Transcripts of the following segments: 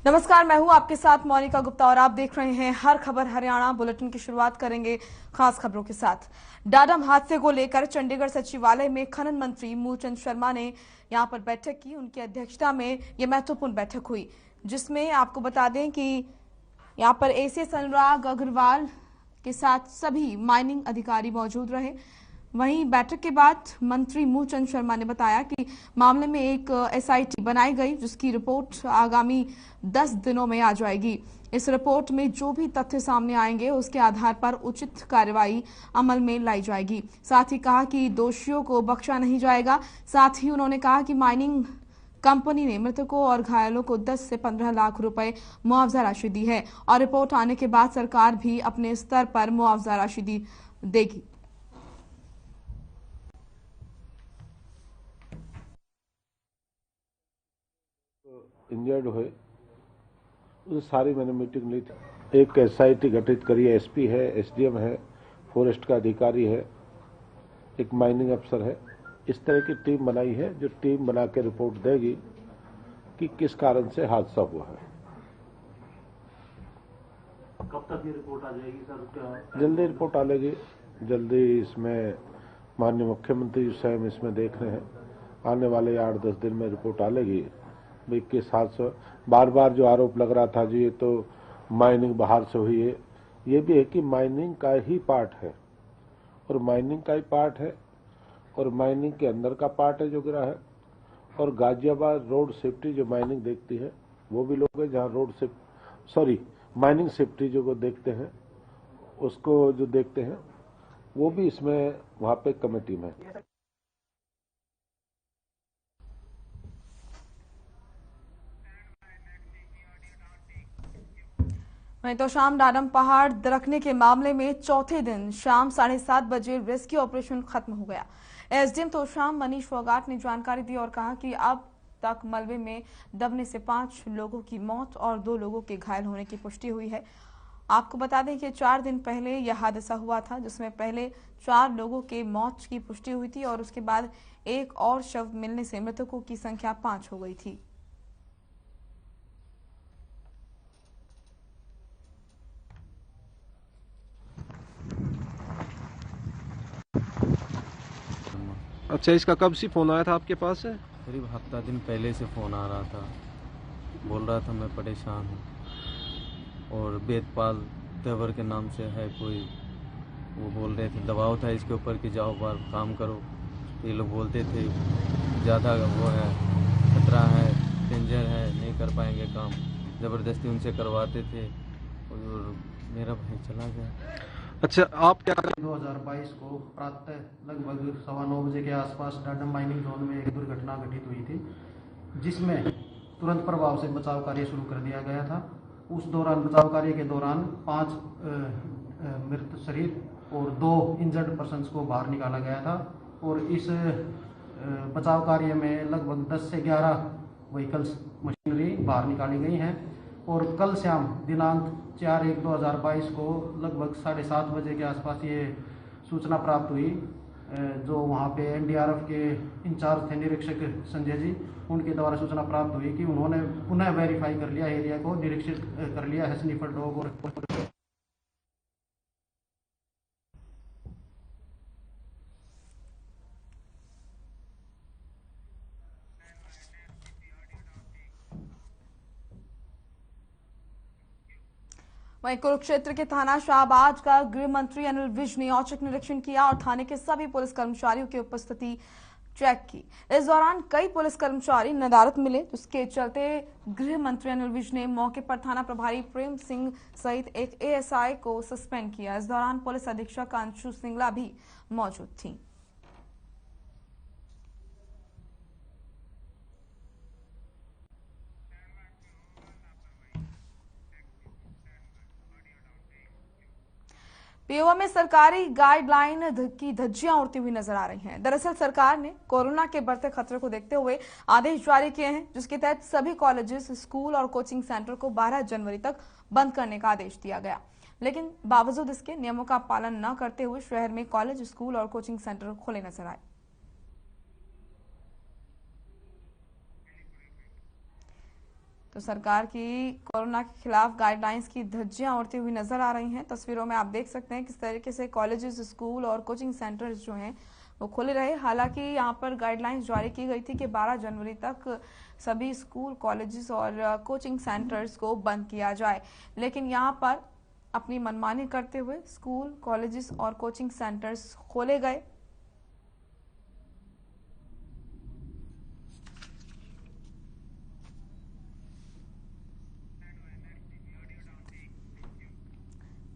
नमस्कार, मैं हूं आपके साथ मोनिका गुप्ता और आप देख रहे हैं हर खबर हरियाणा। बुलेटिन की शुरुआत करेंगे खास खबरों के साथ। डाडम हादसे को लेकर चंडीगढ़ सचिवालय में खनन मंत्री मूलचंद शर्मा ने यहां पर बैठक की। उनकी अध्यक्षता में यह महत्वपूर्ण बैठक हुई, जिसमें आपको बता दें कि यहां पर एसीएस अनुराग अग्रवाल के साथ सभी माइनिंग अधिकारी मौजूद रहे। वहीं बैठक के बाद मंत्री मूलचंद शर्मा ने बताया कि मामले में एक एसआईटी बनाई गई, जिसकी रिपोर्ट आगामी 10 दिनों में आ जाएगी। इस रिपोर्ट में जो भी तथ्य सामने आएंगे उसके आधार पर उचित कार्रवाई अमल में लाई जाएगी। साथ ही कहा कि दोषियों को बख्शा नहीं जाएगा। साथ ही उन्होंने कहा कि माइनिंग कंपनी ने मृतकों और घायलों को 10 से 15 लाख रुपए मुआवजा राशि दी है और रिपोर्ट आने के बाद सरकार भी अपने स्तर पर मुआवजा राशि देगी। इंजर्ड हुए उस सारी मैंने मीटिंग ली थी। एक एसआईटी गठित करी है, एसपी है, एसडीएम है, फॉरेस्ट का अधिकारी है, एक माइनिंग अफसर है। इस तरह की टीम बनाई है जो टीम बना के रिपोर्ट देगी कि किस कारण से हादसा हुआ है। कब तक ये रिपोर्ट आ जाएगी सर? जल्दी रिपोर्ट आ जाएगी, जल्दी। इसमें माननीय मुख्यमंत्री स्वयं इसमें देख रहे हैं। आने वाले 8-10 दिन में रिपोर्ट आ जाएगी। भाई किस हादसे, बार बार जो आरोप लग रहा था जी ये तो माइनिंग बाहर से हुई है, ये भी है कि माइनिंग का ही पार्ट है और माइनिंग का ही पार्ट है और माइनिंग के अंदर का पार्ट है जो गिरा है। और गाजियाबाद रोड सेफ्टी जो माइनिंग देखती है वो भी लोग हैं, जहाँ माइनिंग सेफ्टी जो वो देखते हैं, उसको जो देखते हैं वो भी इसमें वहां पे कमेटी में। वहीं तो शाम डाडम पहाड़ दरकने के मामले में चौथे दिन शाम 7:30 बजे रेस्क्यू ऑपरेशन खत्म हो गया। एसडीएम तो शाम मनीष फोगाट ने जानकारी दी और कहा कि अब तक मलबे में दबने से 5 लोगों की मौत और 2 लोगों के घायल होने की पुष्टि हुई है। आपको बता दें कि 4 दिन पहले यह हादसा हुआ था, जिसमें पहले 4 लोगों के मौत की पुष्टि हुई थी और उसके बाद एक और शव मिलने से मृतकों की संख्या 5 हो गई थी। अच्छा, इसका कब से फोन आया था आपके पास? करीब हफ्ता दिन पहले से फ़ोन आ रहा था। बोल रहा था मैं परेशान हूँ और वेदपाल तेवर के नाम से है कोई, वो बोल रहे थे दबाव था इसके ऊपर कि जाओ बार काम करो। ये लोग बोलते थे ज़्यादा वो है, खतरा है, डेंजर है, नहीं कर पाएंगे काम। ज़बरदस्ती उनसे करवाते थे और मेरा भाई चला गया। अच्छा, आप क्या 2022 को प्रातः लगभग 9:15 बजे के आसपास डाडम माइनिंग जोन में एक दुर्घटना घटित हुई थी, जिसमें तुरंत प्रभाव से बचाव कार्य शुरू कर दिया गया था। उस दौरान बचाव कार्य के दौरान 5 मृत शरीर और 2 इंजर्ड पर्सन्स को बाहर निकाला गया था और इस बचाव कार्य में लगभग 10 से 11 व्हीकल्स मशीनरी बाहर निकाली गई हैं और कल शाम दिनांक 4/1/2022 को लगभग 7:30 बजे के आसपास ये सूचना प्राप्त हुई। जो वहाँ पे एनडीआरएफ के इंचार्ज थे निरीक्षक संजय जी, उनके द्वारा सूचना प्राप्त हुई कि उन्होंने पुनः वेरीफाई कर लिया, एरिया को निरीक्षित कर लिया है स्निफर डॉग और वहीं कुरुक्षेत्र के थाना शाहबाज का गृह मंत्री अनिल विज ने औचक निरीक्षण किया और थाने के सभी पुलिस कर्मचारियों की उपस्थिति चेक की। इस दौरान कई पुलिस कर्मचारी नदारद मिले, जिसके चलते गृह मंत्री अनिल विज ने मौके पर थाना प्रभारी प्रेम सिंह सहित एक एएसआई को सस्पेंड किया। इस दौरान पुलिस अधीक्षक अंशु सिंगला भी मौजूद थी। पीओ में सरकारी गाइडलाइन की धज्जियां उड़ती हुई नजर आ रही हैं। दरअसल सरकार ने कोरोना के बढ़ते खतरे को देखते हुए आदेश जारी किए हैं, जिसके तहत सभी कॉलेजेस, स्कूल और कोचिंग सेंटर को 12 जनवरी तक बंद करने का आदेश दिया गया। लेकिन बावजूद इसके नियमों का पालन न करते हुए शहर में कॉलेज, स्कूल और कोचिंग सेंटर खुले नजर आए। तो सरकार की कोरोना के खिलाफ गाइडलाइंस की धज्जियां उड़ती हुई नजर आ रही हैं। तस्वीरों में आप देख सकते हैं किस तरीके से कॉलेजेस, स्कूल और कोचिंग सेंटर्स जो हैं वो खुले रहे। हालांकि यहाँ पर गाइडलाइंस जारी की गई थी कि 12 जनवरी तक सभी स्कूल, कॉलेजेस और कोचिंग सेंटर्स को बंद किया जाए, लेकिन यहाँ पर अपनी मनमानी करते हुए स्कूल, कॉलेजेस और कोचिंग सेंटर्स खोले गए।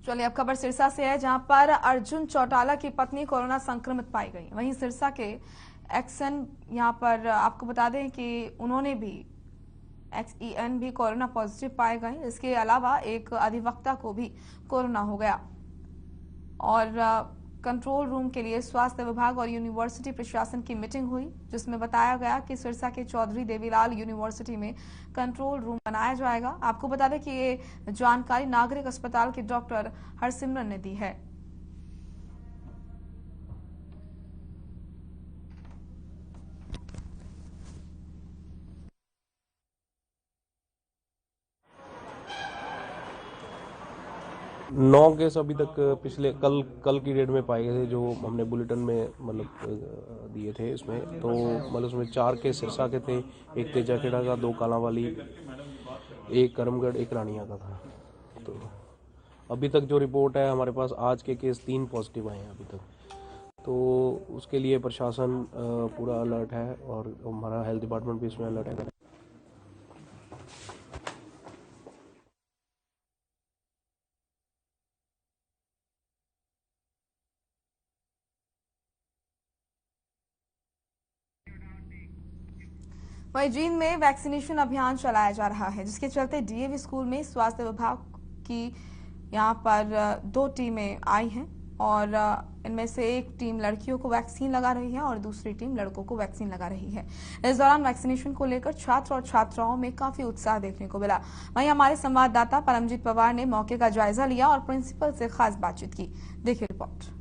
चलिए अब खबर सिरसा से है, जहां पर अर्जुन चौटाला की पत्नी कोरोना संक्रमित पाई गई। वहीं सिरसा के एक्सन यहां पर आपको बता दें कि उन्होंने भी XEN भी कोरोना पॉजिटिव पाए गए। इसके अलावा एक अधिवक्ता को भी कोरोना हो गया और कंट्रोल रूम के लिए स्वास्थ्य विभाग और यूनिवर्सिटी प्रशासन की मीटिंग हुई, जिसमें बताया गया कि सिरसा के चौधरी देवीलाल यूनिवर्सिटी में कंट्रोल रूम बनाया जाएगा। आपको बता दें कि ये जानकारी नागरिक अस्पताल के डॉक्टर हरसिमरन ने दी है। नौ केस अभी तक पिछले कल की डेट में पाए गए थे, जो हमने बुलेटिन में मतलब दिए थे इसमें। तो मतलब उसमें 4 केस सिरसा के थे, एक तेजाखेड़ा का, 2 कालांवाली, एक करमगढ़, एक रानिया का था। तो अभी तक जो रिपोर्ट है हमारे पास, आज के केस 3 पॉजिटिव आए हैं अभी तक। तो उसके लिए प्रशासन पूरा अलर्ट है और हमारा हेल्थ डिपार्टमेंट भी इसमें अलर्ट है। वहीं जींद में वैक्सीनेशन अभियान चलाया जा रहा है, जिसके चलते DAV स्कूल में स्वास्थ्य विभाग की यहां पर 2 टीमें आई हैं और इनमें से एक टीम लड़कियों को वैक्सीन लगा रही है और दूसरी टीम लड़कों को वैक्सीन लगा रही है। इस दौरान वैक्सीनेशन को लेकर छात्र और छात्राओं में काफी उत्साह देखने को मिला। वहीं हमारे संवाददाता परमजीत पवार ने मौके का जायजा लिया और प्रिंसिपल से खास बातचीत की। देखिए रिपोर्ट।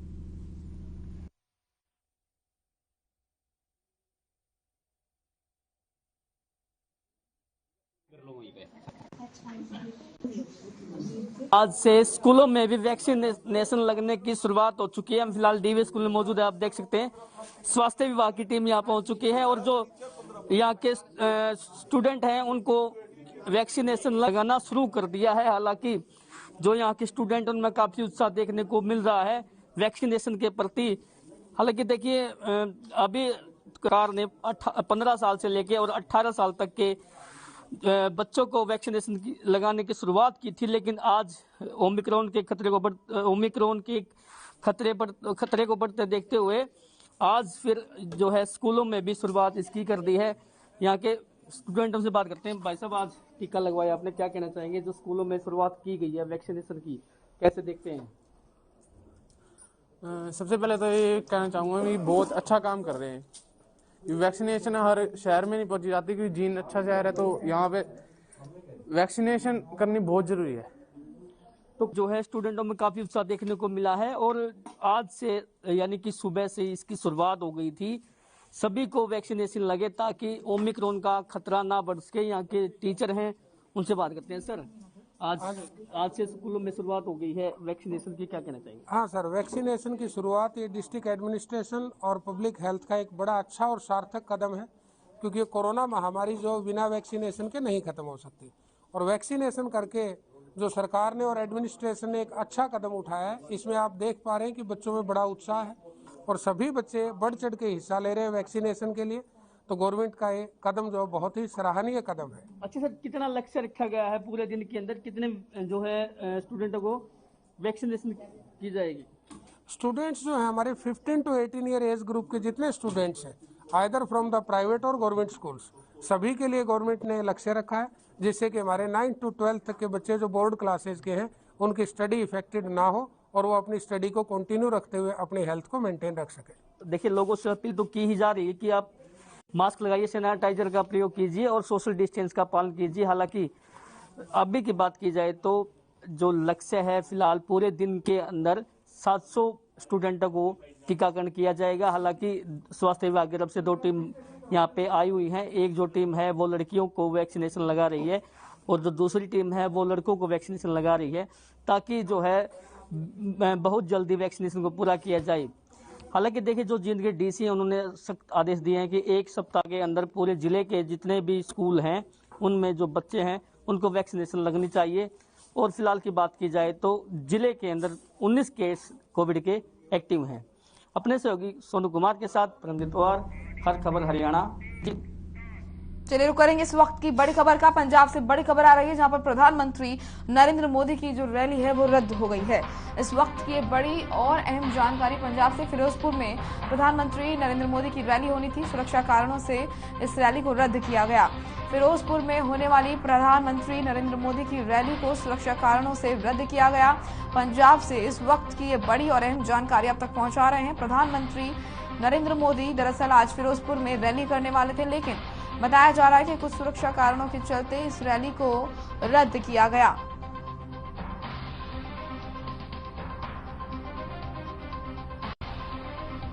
आज से स्कूलों में भी वैक्सीनेशन लगने की शुरुआत हो चुकी है। हम फिलहाल DAV स्कूल में मौजूद है। आप देख सकते हैं स्वास्थ्य विभाग की टीम यहाँ पहुंच चुकी है और जो यहाँ के स्टूडेंट हैं उनको वैक्सीनेशन लगाना शुरू कर दिया है। हालांकि जो यहाँ के स्टूडेंट उनमें काफी उत्साह देखने को मिल रहा है वैक्सीनेशन के प्रति। हालांकि देखिए अभी सरकार ने 15 साल से लेके और 18 साल तक के बच्चों को वैक्सीनेशन लगाने की शुरुआत की थी, लेकिन आज ओमिक्रॉन के खतरे को बढ़ते देखते हुए आज फिर जो है स्कूलों में भी शुरुआत इसकी कर दी है। यहाँ के स्टूडेंटों से बात करते हैं। भाई साहब, आज टीका लगवाया आपने, क्या कहना चाहेंगे? जो स्कूलों में शुरुआत की गई है वैक्सीनेशन की, कैसे देखते हैं? सबसे पहले तो ये कहना चाहूँगा कि बहुत अच्छा काम कर रहे हैं। वैक्सीनेशन हर शहर में नहीं पहुंची जाती, क्योंकि जींद अच्छा शहर है तो यहाँ पे वैक्सीनेशन करनी बहुत जरूरी है। तो जो है स्टूडेंटों में काफी उत्साह देखने को मिला है और आज से यानी कि सुबह से इसकी शुरुआत हो गई थी। सभी को वैक्सीनेशन लगे ताकि ओमिक्रॉन का खतरा ना बढ़ सके। यहाँ के टीचर हैं, उनसे बात करते हैं। सर, आज से स्कूलों में शुरुआत हो गई है वैक्सीनेशन की, क्या कहना चाहिए? हाँ सर, वैक्सीनेशन की शुरुआत ये डिस्ट्रिक्ट एडमिनिस्ट्रेशन और पब्लिक हेल्थ का एक बड़ा अच्छा और सार्थक कदम है, क्योंकि कोरोना महामारी जो बिना वैक्सीनेशन के नहीं खत्म हो सकती। और वैक्सीनेशन करके जो सरकार ने और एडमिनिस्ट्रेशन ने एक अच्छा कदम उठाया है, इसमें आप देख पा रहे हैं कि बच्चों में बड़ा उत्साह है और सभी बच्चे बढ़ चढ़ के हिस्सा ले रहे हैं वैक्सीनेशन के लिए। तो गवर्नमेंट का ये कदम जो बहुत ही सराहनीय कदम है। अच्छा सर, कितना लक्ष्य रखा गया है पूरे दिन के अंदर, कितने जो है स्टूडेंटों को वैक्सीनेशन की जाएगी? स्टूडेंट्स जो है हमारे 15 to 18 ईयर एज ग्रुप के जितने स्टूडेंट्स हैं, आइदर फ्रॉम द प्राइवेट और गवर्नमेंट स्कूल्स, सभी के लिए गवर्नमेंट ने लक्ष्य रखा है, जिससे कि हमारे 9 to 12 तक के बच्चे जो बोर्ड क्लासेज के हैं उनकी स्टडी इफेक्टेड ना हो और वो अपनी स्टडी को कंटिन्यू रखते हुए अपनी हेल्थ को मेंटेन रख सके। देखिए, लोगों से अपील तो की ही जा रही है कि आप मास्क लगाइए, सैनिटाइजर का प्रयोग कीजिए और सोशल डिस्टेंस का पालन कीजिए। हालांकि अभी की बात की जाए तो जो लक्ष्य है फिलहाल पूरे दिन के अंदर 700 स्टूडेंटों को टीकाकरण किया जाएगा। हालांकि स्वास्थ्य विभाग की तरफ से 2 टीम यहाँ पे आई हुई हैं। एक जो टीम है वो लड़कियों को वैक्सीनेशन लगा रही है और जो दूसरी टीम है वो लड़कों को वैक्सीनेशन लगा रही है, ताकि जो है बहुत जल्दी वैक्सीनेशन को पूरा किया जाए। हालांकि देखिए, जो जींद के डीसी हैं उन्होंने सख्त आदेश दिए हैं कि 1 सप्ताह के अंदर पूरे जिले के जितने भी स्कूल हैं उनमें जो बच्चे हैं उनको वैक्सीनेशन लगनी चाहिए। और फिलहाल की बात की जाए तो जिले के अंदर 19 केस कोविड के एक्टिव हैं। अपने सहयोगी सोनू कुमार के साथ परमजीत पवार, हर खबर हरियाणा। चलिए रुक करेंगे इस वक्त की बड़ी खबर का। पंजाब से बड़ी खबर आ रही है, जहां पर प्रधानमंत्री नरेंद्र मोदी की जो रैली है वो रद्द हो गई है। इस वक्त की बड़ी और अहम जानकारी पंजाब से। फिरोजपुर में प्रधानमंत्री नरेंद्र मोदी की रैली होनी थी, सुरक्षा कारणों से इस रैली को रद्द किया गया। फिरोजपुर में होने वाली प्रधानमंत्री नरेंद्र मोदी की रैली को सुरक्षा कारणों से रद्द किया गया। पंजाब से इस वक्त की ये बड़ी और अहम जानकारी आप तक पहुंचा रहे हैं। प्रधानमंत्री नरेंद्र मोदी दरअसल आज फिरोजपुर में रैली करने वाले थे, लेकिन बताया जा रहा है कि कुछ सुरक्षा कारणों के चलते इस रैली को रद्द किया गया।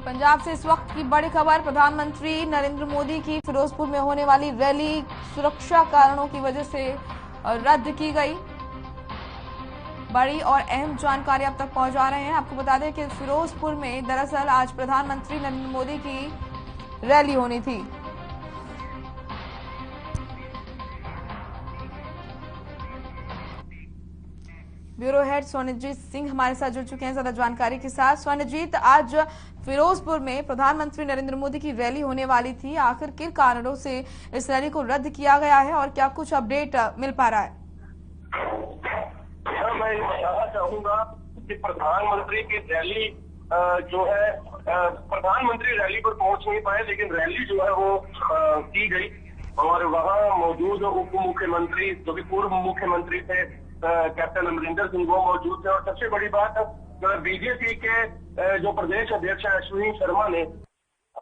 पंजाब से इस वक्त की बड़ी खबर, प्रधानमंत्री नरेंद्र मोदी की फिरोजपुर में होने वाली रैली सुरक्षा कारणों की वजह से रद्द की गई। बड़ी और अहम जानकारी आप तक पहुंचा रहे हैं। आपको बता दें कि फिरोजपुर में दरअसल आज प्रधानमंत्री नरेंद्र मोदी की रैली होनी थी। ब्यूरो हेड स्वर्णजीत सिंह हमारे साथ जुड़ चुके हैं ज्यादा जानकारी के साथ। स्वर्णजीत, आज फिरोजपुर में प्रधानमंत्री नरेंद्र मोदी की रैली होने वाली थी, आखिर किन कारणों से इस रैली को रद्द किया गया है और क्या कुछ अपडेट मिल पा रहा है? मैं बताना चाहूंगा कि प्रधानमंत्री की रैली जो है, प्रधानमंत्री रैली पर पहुंच नहीं पाए, लेकिन रैली जो है वो की गई और वहां मौजूद उप मुख्यमंत्री जो कि पूर्व मुख्यमंत्री थे कैप्टन अमरिंदर सिंह वो मौजूद थे। और सबसे बड़ी बात बीजेपी के जो प्रदेश अध्यक्ष अश्विनी शर्मा ने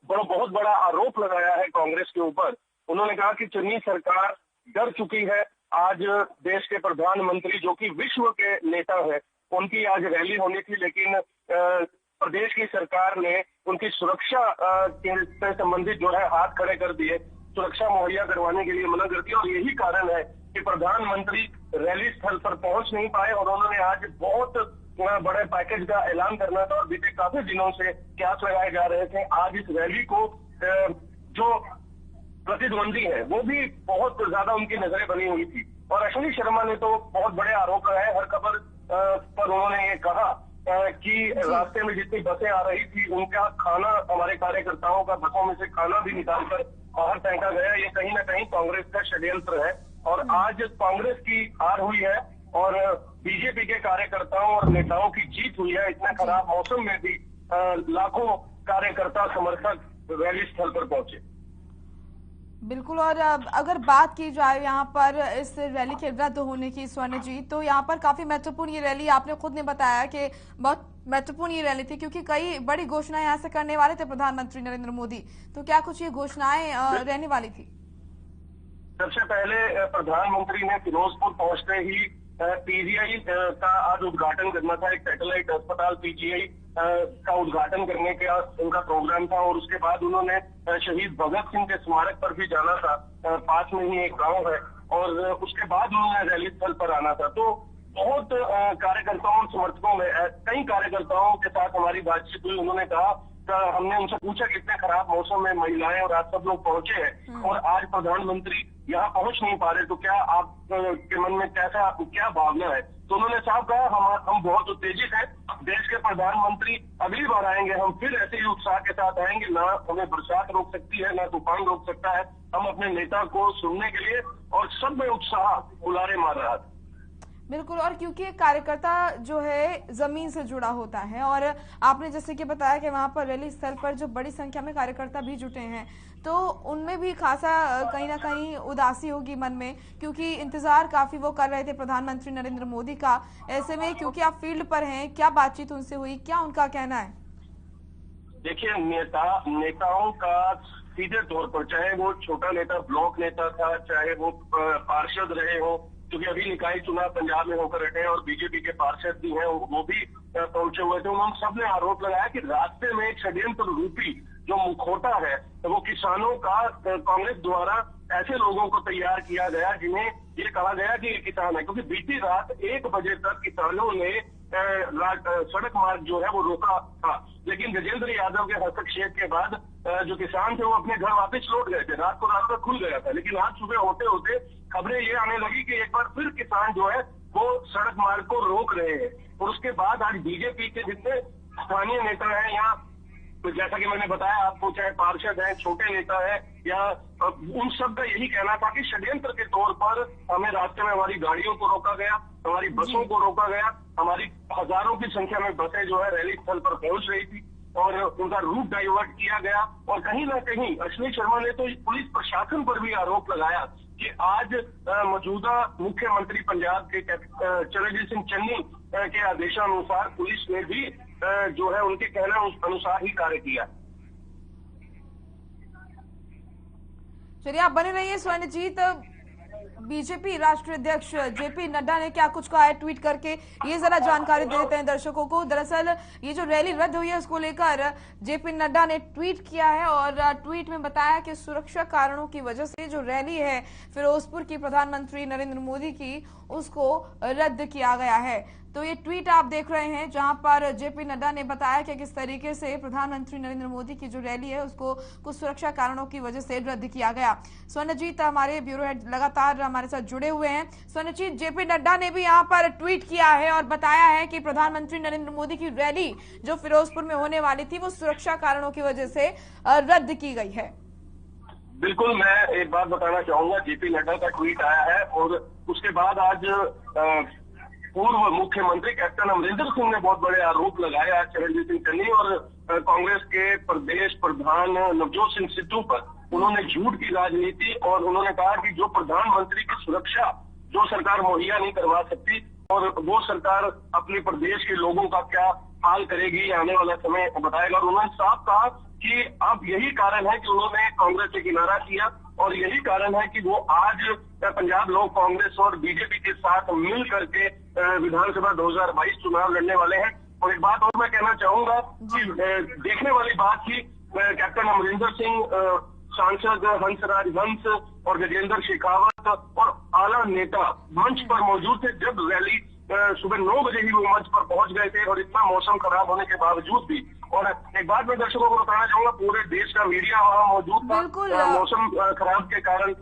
बहुत बड़ा आरोप लगाया है कांग्रेस के ऊपर। उन्होंने कहा कि चुनी सरकार डर चुकी है। आज देश के प्रधानमंत्री जो कि विश्व के नेता है, उनकी आज रैली होनी थी, लेकिन प्रदेश की सरकार ने उनकी सुरक्षा से संबंधित जो है हाथ खड़े कर दिए, सुरक्षा मुहैया करवाने के लिए मना कर दिया। और यही कारण है कि प्रधानमंत्री रैली स्थल पर पहुंच नहीं पाए और उन्होंने आज बहुत बड़े पैकेज का ऐलान करना था और बीते काफी दिनों से क्यास लगाए जा रहे थे। आज इस रैली को जो प्रतिद्वंदी है वो भी बहुत ज्यादा उनकी नजरें बनी हुई थी। और अश्विनी शर्मा ने तो बहुत बड़े आरोप लगाए। हर खबर पर उन्होंने ये कहा कि रास्ते में जितनी बसें आ रही थी उनका खाना, हमारे कार्यकर्ताओं का बसों में से खाना भी निकालकर बाहर फेंका गया। ये कहीं ना कहीं कांग्रेस का षड्यंत्र है और आज कांग्रेस की हार हुई है और बीजेपी के कार्यकर्ताओं और नेताओं की जीत हुई है। इतने खराब मौसम में भी लाखों कार्यकर्ता समर्थक रैली स्थल पर पहुंचे। बिल्कुल। और अगर बात की जाए यहाँ पर इस रैली के रद्द होने की स्वर्ण जी, तो यहाँ पर काफी महत्वपूर्ण ये रैली, आपने खुद ने बताया कि बहुत महत्वपूर्ण ये रैली थी क्योंकि कई बड़ी घोषणाएं यहाँ से करने वाले थे प्रधानमंत्री नरेंद्र मोदी। तो क्या कुछ ये घोषणाएं रहने वाली थी? सबसे पहले प्रधानमंत्री ने फिरोजपुर पहुंचते ही पीजीआई का आज उद्घाटन करना था। एक सैटेलाइट अस्पताल पीजीआई का उद्घाटन करने का उनका प्रोग्राम था और उसके बाद उन्होंने शहीद भगत सिंह के स्मारक पर भी जाना था। पास में ही एक गांव है और उसके बाद उन्होंने रैली स्थल पर आना था। तो बहुत कार्यकर्ताओं और समर्थकों में कई कार्यकर्ताओं के साथ हमारी बातचीत हुई। उन्होंने कहा, हमने उनसे पूछा कि इतने खराब मौसम में महिलाएं और आप सब लोग पहुंचे हैं और आज प्रधानमंत्री यहाँ पहुंच नहीं पा रहे, तो क्या आप के मन में कैसा क्या भावना है? तो उन्होंने साफ कहा, हम बहुत उत्तेजित हैं। देश के प्रधानमंत्री अगली बार आएंगे, हम फिर ऐसे ही उत्साह के साथ आएंगे। ना हमें बरसात रोक सकती है, ना तूफान रोक सकता है। हम अपने नेता को सुनने के लिए और सब में उत्साह बुलारे मार रहा था। बिल्कुल। और क्योंकि एक कार्यकर्ता जो है जमीन से जुड़ा होता है और आपने जैसे कि बताया कि वहां पर रैली स्थल पर जो बड़ी संख्या में कार्यकर्ता भी जुटे हैं, तो उनमें भी खासा कहीं ना कहीं उदासी होगी मन में, क्योंकि इंतजार काफी वो कर रहे थे प्रधानमंत्री नरेंद्र मोदी का। ऐसे में क्योंकि आप फील्ड पर हैं, क्या बातचीत उनसे हुई, क्या उनका कहना है? देखिए, नेताओं का सीधे तौर पर, चाहे वो छोटा नेता ब्लॉक नेता था, चाहे वो पार्षद रहे हो, क्योंकि अभी निकाय चुनाव पंजाब में होकर हटे और बीजेपी के पार्षद भी हैं, वो भी पहुंचे हुए थे। उन्होंने सबने आरोप लगाया कि रास्ते में एक षड्यंत्र रूपी जो मुखौटा है वो किसानों का कांग्रेस द्वारा ऐसे लोगों को तैयार किया गया जिन्हें ये कहा गया कि ये किसान है, क्योंकि बीती रात 1 बजे तक किसानों ने सड़क मार्ग जो है वो रोका था, लेकिन गजेंद्र यादव के हस्तक्षेप के बाद जो किसान थे वो अपने घर वापस लौट गए थे। रात को रास्ता खुल गया था, लेकिन आज सुबह होते होते खबरें ये आने लगी कि एक बार फिर किसान जो है वो सड़क मार्ग को रोक रहे हैं। और उसके बाद आज बीजेपी के जितने स्थानीय नेता हैं या तो जैसा कि मैंने बताया आपको, चाहे पार्षद हैं, छोटे नेता है या उन सब का यही कहना था कि षड्यंत्र के तौर पर हमें रास्ते में हमारी गाड़ियों को रोका गया, हमारी बसों को रोका गया, हमारी हजारों की संख्या में बसें जो है रैली स्थल पर पहुंच रही थी और उनका रूट डाइवर्ट किया गया। और कहीं ना कहीं अश्विनी शर्मा ने तो पुलिस प्रशासन पर भी आरोप लगाया कि आज मौजूदा मुख्यमंत्री पंजाब के चरणजीत सिंह चन्नी के आदेशानुसार पुलिस ने भी जो है उनके कहना अनुसार ही कार्य किया। चलिए आप बने रहिए। स्वर्णजीत, बीजेपी राष्ट्रीय अध्यक्ष जेपी नड्डा ने क्या कुछ कहा है ट्वीट करके, ये जरा जानकारी दे देते हैं दर्शकों को। दरअसल ये जो रैली रद्द हुई है उसको लेकर जेपी नड्डा ने ट्वीट किया है और ट्वीट में बताया कि सुरक्षा कारणों की वजह से जो रैली है फिरोजपुर की प्रधानमंत्री नरेंद्र मोदी की उसको रद्द किया गया है। तो ये ट्वीट आप देख रहे हैं जहां पर जेपी नड्डा ने बताया कि किस तरीके से प्रधानमंत्री नरेंद्र मोदी की जो रैली है उसको कुछ सुरक्षा कारणों की वजह से रद्द किया गया। स्वर्णजीत हमारे ब्यूरो हेड लगातार हमारे साथ जुड़े हुए हैं। स्वर्णजीत, जेपी नड्डा ने भी यहाँ पर ट्वीट किया है और बताया है कि प्रधानमंत्री नरेंद्र मोदी की रैली जो फिरोजपुर में होने वाली थी वो सुरक्षा कारणों की वजह से रद्द की गई है। बिल्कुल, मैं एक बात बताना चाहूंगा, जेपी नड्डा का ट्वीट आया है और उसके बाद आज पूर्व मुख्यमंत्री कैप्टन अमरिंदर सिंह ने बहुत बड़े आरोप लगाए आज चरणजीत सिंह चन्नी और कांग्रेस के प्रदेश प्रधान नवजोत सिंह सिद्धू पर। उन्होंने झूठ की राजनीति और उन्होंने कहा कि जो प्रधानमंत्री की सुरक्षा जो सरकार मुहैया नहीं करवा सकती और वो सरकार अपने प्रदेश के लोगों का क्या हाल करेगी आने वाला समय बताएगा। और उन्होंने साफ कहा कि अब यही कारण है कि उन्होंने कांग्रेस से किनारा किया और यही कारण है कि वो आज पंजाब लोक कांग्रेस और बीजेपी के साथ मिल करके विधानसभा 2022 चुनाव लड़ने वाले हैं। और एक बात और मैं कहना चाहूंगा कि देखने वाली बात थी, कैप्टन अमरिंदर सिंह, सांसद हंसराज हंस और गजेंद्र शेखावत और आला नेता मंच पर मौजूद थे जब रैली सुबह 9 बजे ही वो मंच पर पहुंच गए थे और इतना मौसम खराब होने के बावजूद भी। और एक बात मैं दर्शकों को बताना चाहूंगा, पूरे देश का मीडिया वहां मौजूद था, मौसम खराब के कारण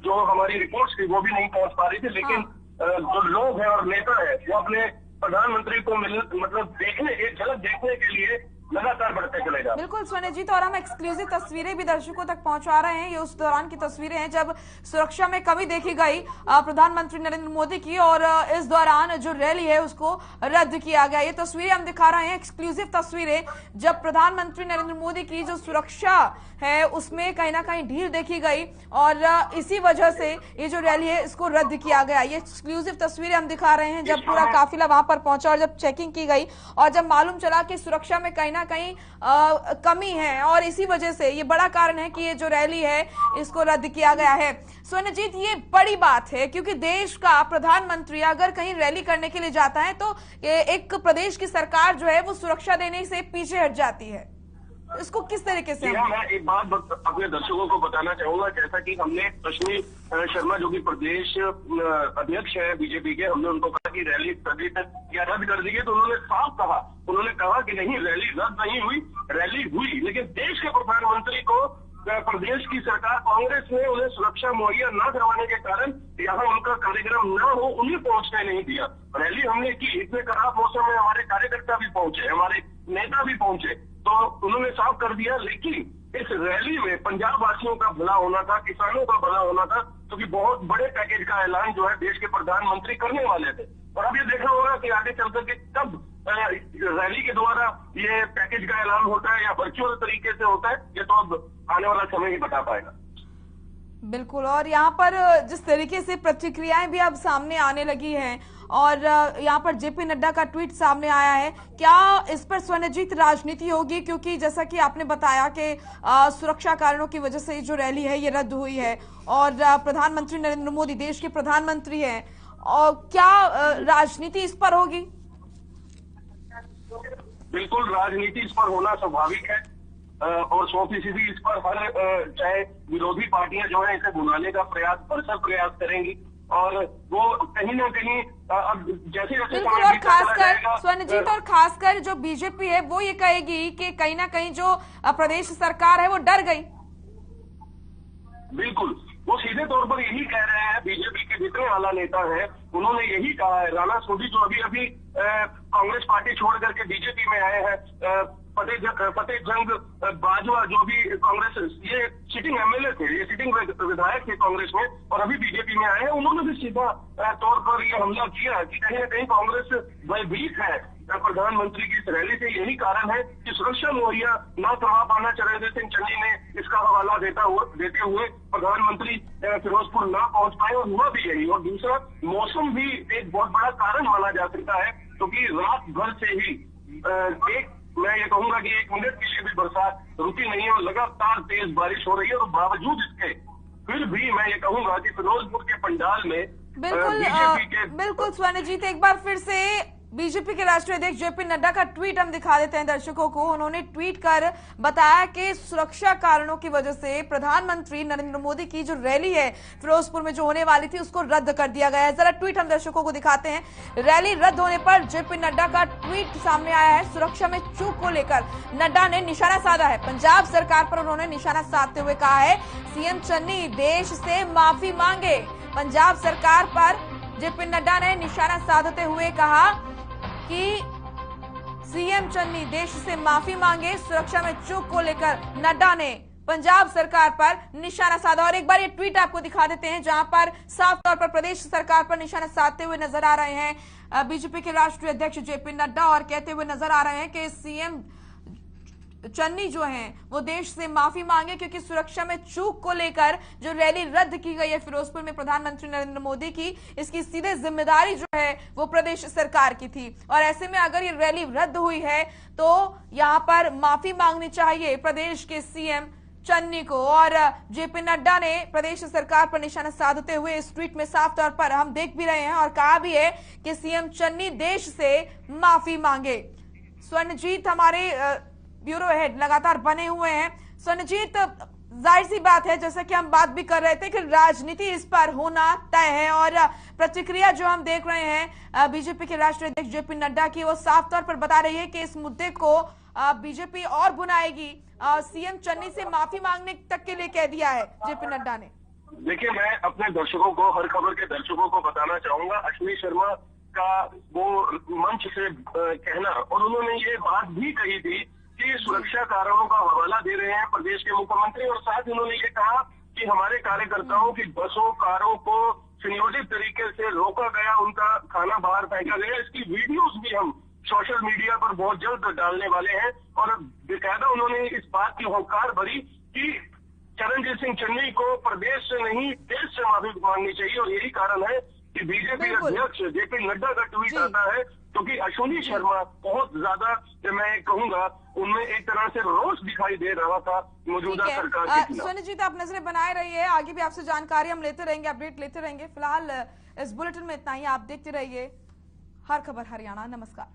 जो हमारी रिपोर्ट्स थी वो भी नहीं पहुंच पा रही थी, लेकिन जो लोग हैं और नेता है वो अपने प्रधानमंत्री को मतलब देखने, एक झलक देखने के लिए लगातार बढ़ते चले जाते। बिल्कुल स्वर्णजीत, और हम एक्सक्लूसिव तस्वीरें भी दर्शकों तक पहुंचा रहे हैं। ये उस दौरान की तस्वीरें हैं जब सुरक्षा में कमी देखी गई प्रधानमंत्री नरेंद्र मोदी की और इस दौरान जो रैली है उसको रद्द किया गया। ये तस्वीरें हम दिखा रहे हैं, एक्सक्लूसिव तस्वीरें जब प्रधानमंत्री नरेंद्र मोदी की जो सुरक्षा है उसमें कहीं ना कहीं ढील देखी गई और इसी वजह से ये जो रैली है इसको रद्द किया गया। ये एक्सक्लूसिव तस्वीरें हम दिखा रहे हैं जब पूरा काफिला वहां पर पहुंचा और जब चेकिंग की गई और जब मालूम चला कि सुरक्षा में कहीं ना कहीं कमी है और इसी वजह से ये बड़ा कारण है कि ये जो रैली है इसको रद्द किया गया है। स्वर्णजीत, ये बड़ी बात है क्योंकि देश का प्रधानमंत्री अगर कहीं रैली करने के लिए जाता है तो एक प्रदेश की सरकार जो है वो सुरक्षा देने से पीछे हट जाती है। इसको किस तरीके से मैं एक बात अपने दर्शकों को बताना चाहूंगा, जैसा कि हमने अश्विनी शर्मा जो कि प्रदेश अध्यक्ष है बीजेपी के, हमने उनको कहा कि रैली स्थगित या रद्द कर दी गई, तो उन्होंने साफ कहा, उन्होंने कहा कि नहीं, रैली रद्द नहीं हुई, रैली हुई, लेकिन देश के प्रधानमंत्री को प्रदेश की सरकार कांग्रेस ने उन्हें सुरक्षा मुहैया न करवाने के कारण यहाँ उनका कार्यक्रम न हो, उन्हें पहुंचने नहीं दिया। रैली हमने की, इतने खराब मौसम में हमारे कार्यकर्ता भी पहुंचे, हमारे नेता भी पहुंचे, तो उन्होंने साफ कर दिया। लेकिन इस रैली में पंजाब वासियों का भला होना था, किसानों का भला होना था, क्योंकि बहुत बड़े पैकेज का ऐलान जो है देश के प्रधानमंत्री करने वाले थे। और अब ये देखना होगा कि आगे चल करके कब रैली के द्वारा ये पैकेज का ऐलान होता है या वर्चुअल तरीके से होता है, ये तो अब आने वाला समय ही बता पाएगा। बिल्कुल, और यहाँ पर जिस तरीके से प्रतिक्रियाएं भी अब सामने आने लगी हैं और यहाँ पर जेपी नड्डा का ट्वीट सामने आया है, क्या इस पर स्वर्णजीत राजनीति होगी? क्योंकि जैसा कि आपने बताया कि सुरक्षा कारणों की वजह से जो रैली है ये रद्द हुई है और प्रधानमंत्री नरेंद्र मोदी देश के प्रधानमंत्री हैं, और क्या राजनीति इस पर होगी? बिल्कुल, राजनीति इस पर होना स्वाभाविक है और 100% इस पर हर चाहे विरोधी पार्टियां जो है इसे भुनाने का प्रयास भरसक प्रयास करेंगी और वो कहीं ना कहीं अब जैसे जैसे बिल्कुल, और खासकर स्वर्णजीत, और खासकर जो बीजेपी है वो ये कहेगी कि कहीं ना कहीं जो प्रदेश सरकार है वो डर गई। बिल्कुल, वो सीधे तौर पर यही कह रहे हैं। बीजेपी के जितने आला नेता हैं उन्होंने यही कहा है। राणा सोढी जो अभी कांग्रेस पार्टी छोड़ करके बीजेपी में आए हैं, फतेह जंग बाजवा जो भी कांग्रेस, ये सिटिंग एमएलए थे, ये सिटिंग विधायक थे कांग्रेस में और अभी बीजेपी में आए हैं, उन्होंने भी सीधा तौर पर ये हमला किया कि कहीं ना कहीं कांग्रेस भयभीत है प्रधानमंत्री की इस रैली से। यही कारण है कि सुरक्षा मुहैया न करवा पाना चरणजीत सिंह चन्नी ने इसका हवाला देते हुए प्रधानमंत्री फिरोजपुर न पहुंच पाए और हुआ भी यही। और दूसरा, मौसम भी एक बहुत बड़ा कारण माना जा सकता है क्योंकि रात भर से ही मैं ये कहूंगा कि 1 मिनट के लिए भी बरसात रुकी नहीं है और लगातार तेज बारिश हो रही है। और बावजूद इसके फिर भी मैं ये कहूंगा कि फिरोजपुर के पंडाल में बिल्कुल स्वर्णजीत, एक बार फिर से बीजेपी के राष्ट्रीय अध्यक्ष जेपी नड्डा का ट्वीट हम दिखा देते हैं दर्शकों को। उन्होंने ट्वीट कर बताया कि सुरक्षा कारणों की वजह से प्रधानमंत्री नरेंद्र मोदी की जो रैली है फिरोजपुर में जो होने वाली थी उसको रद्द कर दिया गया है। जरा ट्वीट हम दर्शकों को दिखाते हैं। रैली रद्द होने पर जेपी नड्डा का ट्वीट सामने आया है। सुरक्षा में चूक को लेकर नड्डा ने निशाना साधा है। पंजाब सरकार पर उन्होंने निशाना साधते हुए कहा है सीएम चन्नी देश से माफी मांगे। पंजाब सरकार पर जेपी नड्डा ने निशाना साधते हुए कहा कि सीएम चन्नी देश से माफी मांगे। सुरक्षा में चूक को लेकर नड्डा ने पंजाब सरकार पर निशाना साधा। और एक बार ये ट्वीट आपको दिखा देते हैं जहां पर साफ तौर पर प्रदेश सरकार पर निशाना साधते हुए नजर आ रहे हैं बीजेपी के राष्ट्रीय अध्यक्ष जेपी नड्डा और कहते हुए नजर आ रहे हैं कि सीएम चन्नी जो हैं वो देश से माफी मांगे क्योंकि सुरक्षा में चूक को लेकर जो रैली रद्द की गई है फिरोजपुर में प्रधानमंत्री नरेंद्र मोदी की, इसकी सीधे जिम्मेदारी जो है वो प्रदेश सरकार की थी। और ऐसे में अगर ये रैली रद्द हुई है तो यहां पर माफी मांगनी चाहिए प्रदेश के सीएम चन्नी को। और जेपी नड्डा ने प्रदेश सरकार पर निशाना साधते हुए इस ट्वीट में साफ तौर पर हम देख भी रहे हैं और कहा भी है कि सीएम चन्नी देश से माफी मांगे। स्वर्णजीत हमारे ब्यूरो हेड लगातार बने हुए हैं। स्वर्णजीत, जाहिर सी बात है जैसा कि हम बात भी कर रहे थे कि राजनीति इस पर होना तय है और प्रतिक्रिया जो हम देख रहे हैं बीजेपी के राष्ट्रीय अध्यक्ष जेपी नड्डा की, वो साफ तौर पर बता रही है कि इस मुद्दे को बीजेपी और बुनाएगी। सीएम चन्नी से माफी मांगने तक के लिए कह दिया है जेपी नड्डा ने। देखिए, मैं अपने दर्शकों को, हर खबर के दर्शकों को बताना चाहूंगा, अश्विनी शर्मा का वो मंच से कहना, और उन्होंने ये बात भी कही थी कि सुरक्षा कारणों का हवाला दे रहे हैं प्रदेश के मुख्यमंत्री। और साथ ही उन्होंने ये कहा कि हमारे कार्यकर्ताओं की बसों कारों को सुनियोजित तरीके से रोका गया, उनका खाना बाहर फेंका गया। इसकी वीडियोस भी हम सोशल मीडिया पर बहुत जल्द डालने वाले हैं। और बेकायदा उन्होंने इस बात की होकार भरी कि चरणजीत सिंह चन्नी को प्रदेश से नहीं देश से माफी मांगनी चाहिए। और यही कारण है कि बीजेपी अध्यक्ष जेपी नड्डा का ट्वीट आता है क्योंकि अश्विनी शर्मा बहुत ज्यादा, मैं कहूंगा, उनमें एक तरह से रोष दिखाई दे रहा था मौजूदा सरकार के खिलाफ। स्वर्णजीत, आप नजरें बनाए रहिए, आगे भी आपसे जानकारी हम लेते रहेंगे, अपडेट लेते रहेंगे। फिलहाल इस बुलेटिन में इतना ही। आप देखते रहिए हर खबर हरियाणा। नमस्कार।